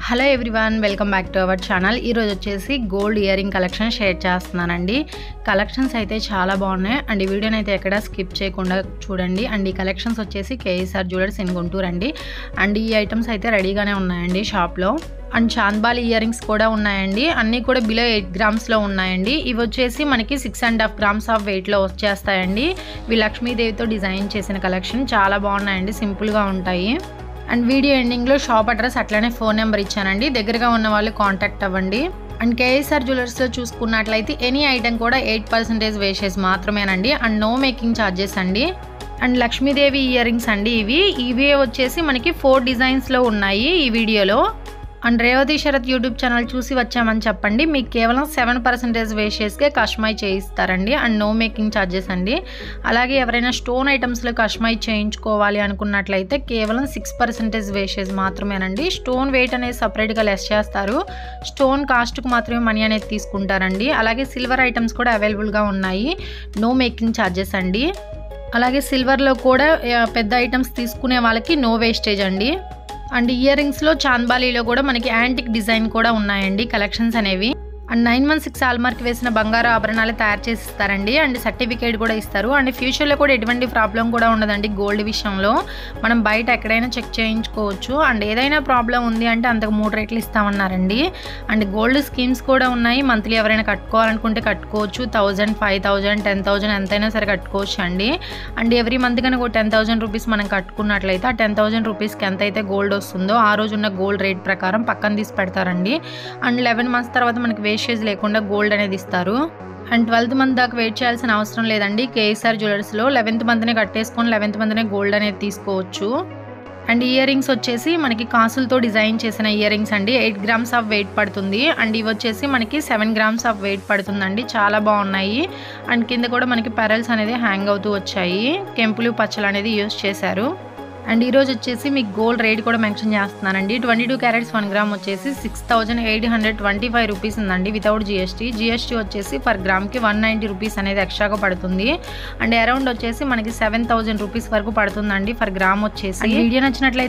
Hello everyone, welcome back to our channel. ఈరోజు వచ్చేసి gold ear ring collection share చేస్తున్నానండి. Collections అయితే చాలా బాగున్నాయి అండ్ ఈ వీడియోని అయితే ఎక్కడ స్కిప్ చేయకుండా చూడండి. అండ్ ఈ కలెక్షన్స్ వచ్చేసి కేఎస్ఆర్ జ్యువెలర్స్ ఇన్ గుంటూరు అండి. అండ్ ఈ ఐటమ్స్ అయితే రెడీగానే ఉన్నాయండి షాప్లో. అండ్ చాంద్బాలి ఇయర్ రింగ్స్ కూడా ఉన్నాయండి. అన్నీ కూడా బిలో 8 గ్రామ్స్లో ఉన్నాయండి. ఇవి వచ్చేసి మనకి 6.5 గ్రామ్స్ ఆఫ్ వెయిట్లో వచ్చేస్తాయండి. ఇవి లక్ష్మీదేవితో డిజైన్ చేసిన కలెక్షన్, చాలా బాగున్నాయండి, సింపుల్గా ఉంటాయి. అండ్ వీడియో ఎండింగ్లో షాప్ అడ్రస్ అట్లనే ఫోన్ నెంబర్ ఇచ్చానండి, దగ్గరగా ఉన్న వాళ్ళు కాంటాక్ట్ అవ్వండి. అండ్ కేఎస్ఆర్ జ్యువెలర్స్లో చూసుకున్నట్లయితే ఎనీ ఐటమ్ కూడా 8% వేస్టేజ్ మాత్రమేనండి. అండ్ నో మేకింగ్ ఛార్జెస్ అండి. అండ్ లక్ష్మీదేవి ఇయర్ రింగ్స్ అండి. ఇవి వచ్చేసి మనకి 4 డిజైన్స్లో ఉన్నాయి ఈ వీడియోలో. And Revathi Sarath YouTube channel చూసి వచ్చామని చెప్పండి, మీకు కేవలం 7% వేస్టేజ్కే కస్టమైజ్ చేయిస్తారండి. అండ్ నో మేకింగ్ ఛార్జెస్ అండి. అలాగే ఎవరైనా స్టోన్ ఐటమ్స్లో కస్టమైజ్ చేయించుకోవాలి అనుకున్నట్లయితే కేవలం 6% వేస్టేజ్ మాత్రమేనండి. స్టోన్ వెయిట్ అనేది సపరేట్గా లెస్ చేస్తారు. స్టోన్ కాస్ట్కు మాత్రమే మనీ అనేది తీసుకుంటారండి. అలాగే సిల్వర్ ఐటమ్స్ కూడా అవైలబుల్గా ఉన్నాయి, నో మేకింగ్ ఛార్జెస్ అండి. అలాగే సిల్వర్లో కూడా పెద్ద ఐటమ్స్ తీసుకునే వాళ్ళకి నో వేస్టేజ్ అండి. అండ్ ఇయర్ రింగ్స్లో చాంద్బాలీలో కూడా మనకి యాంటిక్ డిజైన్ కూడా ఉన్నాయండి కలెక్షన్స్ అనేవి. అండ్ 916 హాల్మార్క్ వేసిన బంగారు ఆభరణాలు తయారు చేసి ఇస్తారండి. అండ్ సర్టిఫికేట్ కూడా ఇస్తారు. అండ్ ఫ్యూచర్లో కూడా ఎటువంటి ప్రాబ్లం కూడా ఉండదండి గోల్డ్ విషయంలో. మనం బయట ఎక్కడైనా చెక్ చేయించుకోవచ్చు. అండ్ ఏదైనా ప్రాబ్లం ఉంది అంటే అంతకు 3 రేట్లు ఇస్తామన్నారండి. అండ్ గోల్డ్ స్కీమ్స్ కూడా ఉన్నాయి. మంత్లీ ఎవరైనా కట్టుకోవాలనుకుంటే కట్టుకోవచ్చు. 1000, 5000, 10,000 ఎంతైనా సరే కట్టుకోవచ్చు అండి. అండ్ ఎవ్రీ మంత్ కనుక 10,000 రూపీస్ మనం కట్టుకున్నట్లయితే ఆ 10,000 రూపీస్కి ఎంతైతే గోల్డ్ వస్తుందో ఆ రోజు ఉన్న గోల్డ్ రేట్ ప్రకారం పక్కన తీసి పెడతారండి. అండ్ 11 మంత్స్ తర్వాత మనకి వేస్టేజ్ లేకుండా గోల్డ్ అనేది ఇస్తారు. అండ్ 12th మంత్ దాకా వెయిట్ చేయాల్సిన అవసరం లేదండి. కేఎస్ఆర్ జ్యువెలర్స్లో 11th మంత్నే కట్టేసుకొని 11th మంత్నే గోల్డ్ అనేది తీసుకోవచ్చు. అండ్ ఇయర్ రింగ్స్ వచ్చేసి మనకి కాసులతో డిజైన్ చేసిన ఇయర్ రింగ్స్ అండి. 8 గ్రామ్స్ ఆఫ్ వెయిట్ పడుతుంది. అండ్ ఇవి వచ్చేసి మనకి 7 గ్రామ్స్ ఆఫ్ వెయిట్ పడుతుందండి. చాలా బాగున్నాయి. అండ్ కింద కూడా మనకి పెరల్స్ అనేది హ్యాంగ్ అవుతూ వచ్చాయి. కెంపులు పచ్చలు అనేది యూస్ చేశారు. అండ్ ఈరోజు వచ్చేసి మీకు గోల్డ్ రేట్ కూడా మెన్షన్ చేస్తున్నానండి. 22 క్యారెట్స్ 1 గ్రామ్ వచ్చేసి 6,825 రూపీస్ ఉందండి వితౌట్ జిఎస్టీ. జిఎస్టీ వచ్చేసి పర్ గ్రామ్కి 190 రూపీస్ అనేది ఎక్స్ట్రాగా పడుతుంది. అండ్ అరౌండ్ వచ్చేసి మనకి 7,000 రూపీస్ వరకు పడుతుందండి పర్ గ్రామ్ వచ్చేసి. వీడియో నచ్చినట్లయితే